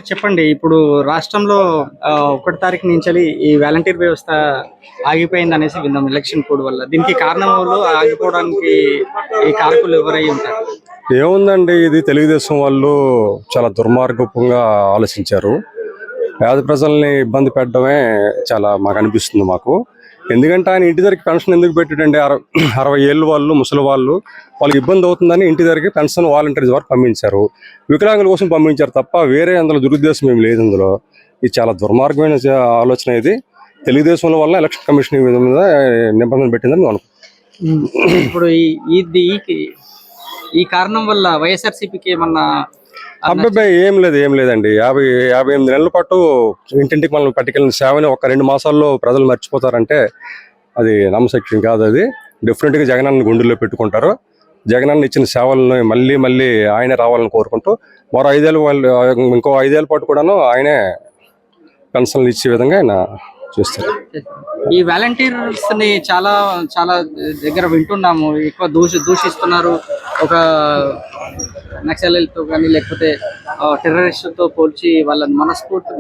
చెప్పండి. ఇప్పుడు రాష్ట్రంలో 1 తారీఖు నుంచెల్లి ఈ వాలంటీర్ వ్యవస్థ ఆగిపోయిందనేసి విన్నాం ఎలక్షన్ కోడ్ వల్ల. దీనికి కారణమెవరు? ఆగిపోవడానికి ఈ కారకులు ఎవరై ఉంటారు? ఏముందండి, ఇది తెలుగుదేశం వాళ్ళు చాలా దుర్మార్గంగా ఆలోచించారు. పేద ప్రజల్ని ఇబ్బంది పెట్టడమే చాలా మాకు అనిపిస్తుంది. ఎందుకంటే ఆయన ఇంటి దగ్గరికి పెన్షన్ ఎందుకు పెట్టాడండి? 60 ఏళ్ళు వాళ్ళు, ముసలి వాళ్ళకి ఇబ్బంది అవుతుందని ఇంటి దగ్గరికి పెన్షన్ వాలంటీర్స్ వరకు పంపించారు. వికలాంగుల కోసం పంపించారు తప్ప వేరే అందులో దురుద్దేశం ఏం లేదు. అందులో ఇది చాలా దుర్మార్గమైన ఆలోచన. ఇది తెలుగుదేశం వల్ల ఎలక్షన్ కమిషన్ ఈ విధంగా నిబంధన పెట్టిందని నేను అనుకుంటున్నాను. ఇప్పుడు ఈ కారణం వల్ల వైఎస్ఆర్సీపీకి ఏమన్నా అబ్బాయి ఏం లేదండి. 58 నెలల పాటు ఇంటింటికి మనం పట్టుకెళ్ళిన సేవని 1-2 మాసాల్లో ప్రజలు మర్చిపోతారంటే అది నమ్మశక్యం కాదు. అది డెఫినెట్గా జగనన్న గుండెల్లో పెట్టుకుంటారు. జగనన్న ఇచ్చిన సేవలను మళ్ళీ మళ్ళీ ఆయనే రావాలని కోరుకుంటూ మరో 5 ఏళ్ళు ఇంకో 5 ఏళ్ళ పాటు కూడాను ఆయనే పెన్షన్లు ఇచ్చే విధంగా ఆయన చేస్తారు. ఈ వాలంటీర్స్ ని చాలా చాలా దగ్గర వింటున్నాము. ఎక్కువ దూషిస్తున్నారు. ఒక నక్సలైట్తో కానీ లేకపోతే టెర్రరిస్టులతో పోల్చి వాళ్ళని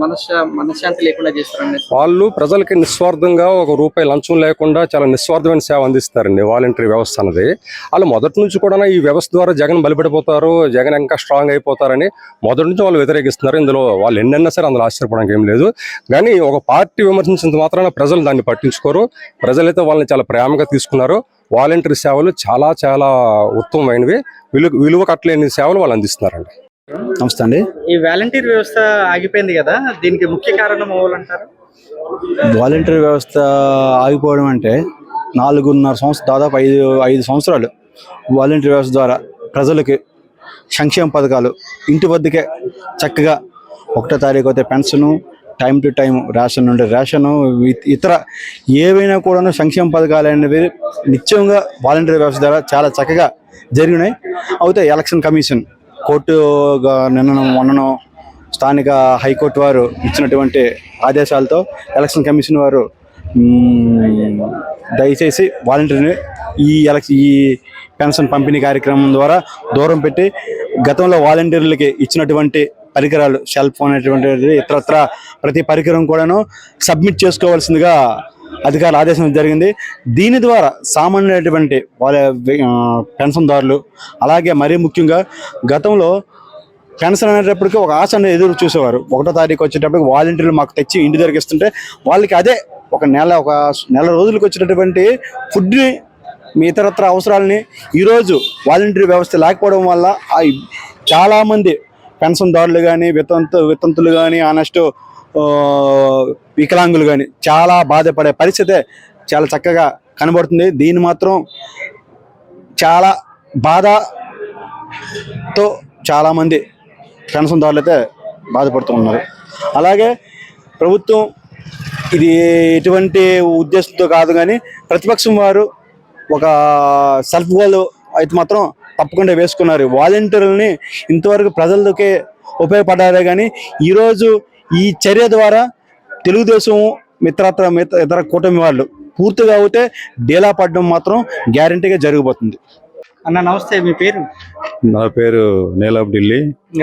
మనశ్శాంతి లేకుండా చేస్తారండి. వాళ్ళు ప్రజలకి నిస్వార్థంగా ₹1 లంచం లేకుండా చాలా నిస్వార్థమైన సేవ అందిస్తారండి వాలంటరీ వ్యవస్థ అన్నది. వాళ్ళు మొదటి నుంచి కూడా ఈ వ్యవస్థ ద్వారా జగన్ బలిపడిపోతారు, జగన్ ఇంకా స్ట్రాంగ్ అయిపోతారని మొదటి నుంచి వాళ్ళు వ్యతిరేకిస్తున్నారు. ఇందులో వాళ్ళు ఎన్నైనా సరే అందులో ఆశ్చర్యపోవడానికి ఏం లేదు. కానీ ఒక పార్టీ విమర్శించినంత మాత్రాన ప్రజలు దాన్ని పట్టించుకోరు. ప్రజలైతే వాళ్ళని చాలా ప్రేమగా తీసుకున్నారు. వాలంటరీ సేవలు చాలా చాలా ఉత్తమమైనవి, విలువ కట్టలేని సేవలు వాళ్ళు అందిస్తున్నారండి. నమస్తే అండి. ఈ వాలంటీర్ వ్యవస్థ ఆగిపోయింది కదా, దీనికి ముఖ్య కారణం ఎవరంటారు? వాలంటీర్ వ్యవస్థ ఆగిపోవడం అంటే 4.5 సంవత్సరాలు, దాదాపు 5 సంవత్సరాలు వాలంటీర్ వ్యవస్థ ద్వారా ప్రజలకి సంక్షేమ పథకాలు ఇంటి వద్దకే చక్కగా 1వ తారీఖు అయితే pension, time to time ration నుండి రేషను, ఇతర ఏవైనా కూడా సంక్షేమ పథకాలు అనేవి నిత్యంగా వాలంటీర్ వ్యవస్థ ద్వారా చాలా చక్కగా జరిగినాయి. అయితే ఎలక్షన్ కమిషన్ కోర్టు మొన్నను స్థానిక హైకోర్టు వారు ఇచ్చినటువంటి ఆదేశాలతో ఎలక్షన్ కమిషన్ వారు దయచేసి వాలంటీర్ని ఈ పెన్షన్ పంపిణీ కార్యక్రమం ద్వారా దూరం పెట్టి గతంలో వాలంటీర్లకి ఇచ్చినటువంటి పరికరాలు, సెల్ ఫోన్ అనేటువంటిది ఇతరత్ర ప్రతి పరికరం కూడాను సబ్మిట్ చేసుకోవాల్సిందిగా అధికారులు ఆదేశం జరిగింది. దీని ద్వారా సామాన్యమైనటువంటి వాళ్ళ పెన్షన్దారులు, అలాగే మరీ ముఖ్యంగా గతంలో పెన్షన్ అనేటప్పటికీ ఒక ఆశ అనేది ఎదురు చూసేవారు. 1వ తారీఖు వచ్చేటప్పటికి వాలంటీర్లు మాకు తెచ్చి ఇంటి దగ్గరికి ఇస్తుంటే వాళ్ళకి అదే ఒక నెల రోజులకు వచ్చేటటువంటి ఫుడ్ని, మీ ఇతరత్ర అవసరాలని ఈరోజు వాలంటీర్ వ్యవస్థ లేకపోవడం వల్ల చాలామంది పెన్షన్దారులు కానీ, వితంతులు కానీ, ఆనెస్ట్ వికలాంగులు కానీ చాలా బాధపడే పరిస్థితే చాలా చక్కగా కనబడుతుంది. దీన్ని మాత్రం చాలా బాధతో చాలామంది పెన్షన్దారులు అయితే బాధపడుతున్నారు. అలాగే ప్రభుత్వం ఇది ఎటువంటి ఉద్దేశంతో కాదు, కానీ ప్రతిపక్షం వారు ఒక సెల్ఫ్ గోల్ అయితే మాత్రం తప్పకుండా వేసుకున్నారు. వాలంటీర్లని ఇంతవరకు ప్రజలకే ఉపయోగపడ్డారే కానీ ఈరోజు ఈ చర్య ద్వారా తెలుగుదేశం ఇతర కూటమి వాళ్ళు పూర్తిగా అయితే డేలా పడడం మాత్రం గ్యారంటీగా జరిగిపోతుంది. అన్న నమస్తే, మీ పేరు? నా పేరు నీలాబ్ ఢిల్లీ.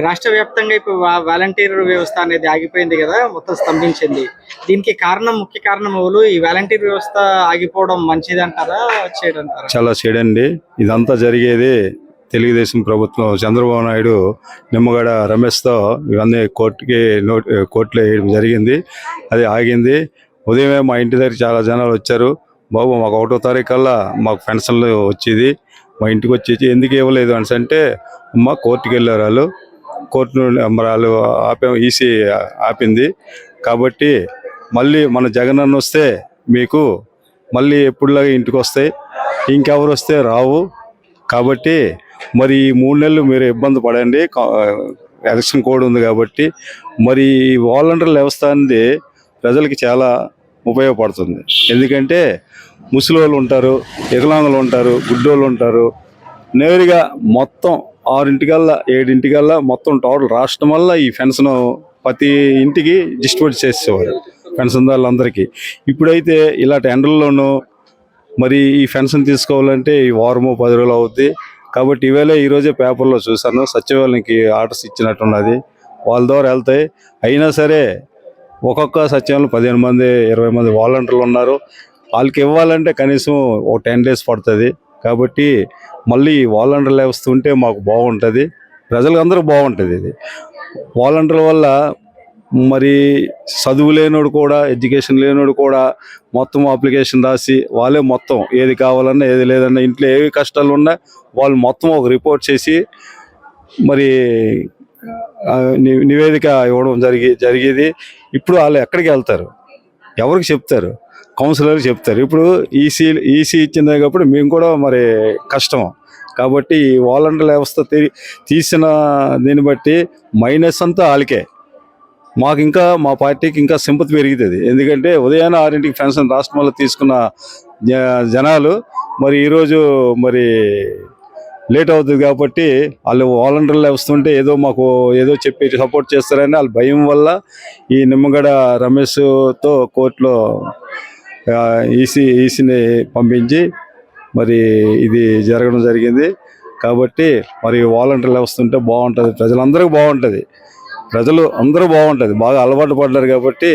రాష్ట్ర వ్యాప్తంగా ఇప్పుడు వాలంటీర్ వ్యవస్థ అనేది ఆగిపోయింది కదా, మొత్తం స్తంభించింది. దీనికి ముఖ్య కారణం ఎవరు? ఈ వాలంటీర్ వ్యవస్థ ఆగిపోవడం మంచిది అంటారా, చేయడంటారా? చాలా చెడండి. ఇదంతా జరిగేది తెలుగుదేశం ప్రభుత్వం, చంద్రబాబు నాయుడు నిమ్మగడ్డ రమేష్తో ఇవన్నీ కోర్టులో వేయడం జరిగింది. అది ఆగింది. ఉదయమే మా ఇంటి దగ్గర చాలా జనాలు వచ్చారు. బాబు మాకు 1వ తారీఖు కల్లా మాకు పెన్షన్లు వచ్చేది, మా ఇంటికి వచ్చేసి ఎందుకు ఇవ్వలేదు అని అంటే, అమ్మ కోర్టుకి వెళ్ళారు వాళ్ళు, కోర్టు నుండి వాళ్ళు ఈసీ ఆపింది. కాబట్టి మళ్ళీ మన జగనన్న వస్తే మీకు మళ్ళీ ఎప్పుడులాగా ఇంటికి వస్తాయి, ఇంకెవరు వస్తే రావు. కాబట్టి మరి ఈ 3 నెలలు మీరు ఇబ్బంది పడండి, ఎలక్షన్ కోడ్ ఉంది కాబట్టి. మరి వాలంటీర్ వ్యవస్థ అనేది ప్రజలకి చాలా ఉపయోగపడుతుంది. ఎందుకంటే ముసలి వాళ్ళు ఉంటారు, వికలాంగులు ఉంటారు, గుడ్డోళ్ళు ఉంటారు. నేరుగా మొత్తం 6-7 మొత్తం టోటల్ రాష్ట్రం వల్ల ఈ పెన్షన్ ప్రతి ఇంటికి డిస్ట్రిబ్యూట్ చేసేవారు పెన్షన్దారులందరికీ. ఇప్పుడైతే ఇలాంటి ఎండల్లోనూ మరి ఈ పెన్షన్ తీసుకోవాలంటే ఈ వారము 10 రోజులు అవుద్ది. కాబట్టి ఈరోజే పేపర్లో చూశాను, సచివాలయానికి ఆర్డర్స్ ఇచ్చినట్టున్నది. వాళ్ళ ద్వారా వెళ్తాయి. అయినా సరే ఒక్కొక్క సచివాలయంలో 15 మంది 20 మంది వాలంటీర్లు ఉన్నారు. వాళ్ళకి ఇవ్వాలంటే కనీసం ఒక 10 days పడుతుంది. కాబట్టి మళ్ళీ వాలంటీర్లు వస్తుంటే మాకు బాగుంటుంది, ప్రజలకు అందరూ బాగుంటుంది. ఇది వాలంటీర్ల వల్ల మరి చదువు లేనోడు కూడా, ఎడ్యుకేషన్ లేనోడు కూడా మొత్తం అప్లికేషన్ రాసి వాళ్ళే మొత్తం ఏది కావాలన్నా ఏది లేదన్నా ఇంట్లో ఏవి కష్టాలు ఉన్నా వాళ్ళు మొత్తం ఒక రిపోర్ట్ చేసి మరి నివేదిక ఇవ్వడం జరిగేది. ఇప్పుడు వాళ్ళు ఎక్కడికి వెళ్తారు, ఎవరికి చెప్తారు? కౌన్సిలర్కి చెప్తారు. ఇప్పుడు ఈసీ ఇచ్చిందే కాబట్టి మేము కూడా మరి కష్టం. కాబట్టి ఈ వాలంటీర్ వ్యవస్థ తీసిన దీన్ని బట్టి మైనస్ అంతా వాళ్ళకే. మాకు ఇంకా మా పార్టీకి ఇంకా సింపతి పెరుగుతుంది. ఎందుకంటే ఉదయాన్నే 6ంటికి పెన్షన్ రాష్ట్రంలో తీసుకున్న జనాలు మరి ఈరోజు మరి లేట్ అవుతుంది. కాబట్టి వాళ్ళు వాలంటీర్లు వస్తుంటే ఏదో మాకు ఏదో చెప్పి సపోర్ట్ చేస్తారని వాళ్ళ భయం వల్ల ఈ నిమ్మగడ్డ రమేష్తో కోర్టులో ఈసీని పంపించి మరి ఇది జరగడం జరిగింది. కాబట్టి మరి వాలంటీర్లు వస్తుంటే బాగుంటుంది, ప్రజలందరికీ బాగుంటుంది, ప్రజలు అందరూ బాగుంటుంది, బాగా అలవాటు పడ్డారు. కాబట్టి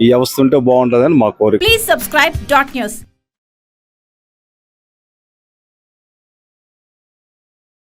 ఈ వ్యవస్థ ఉంటే బాగుంటుందని మా కోరిక. Please subscribe dot news.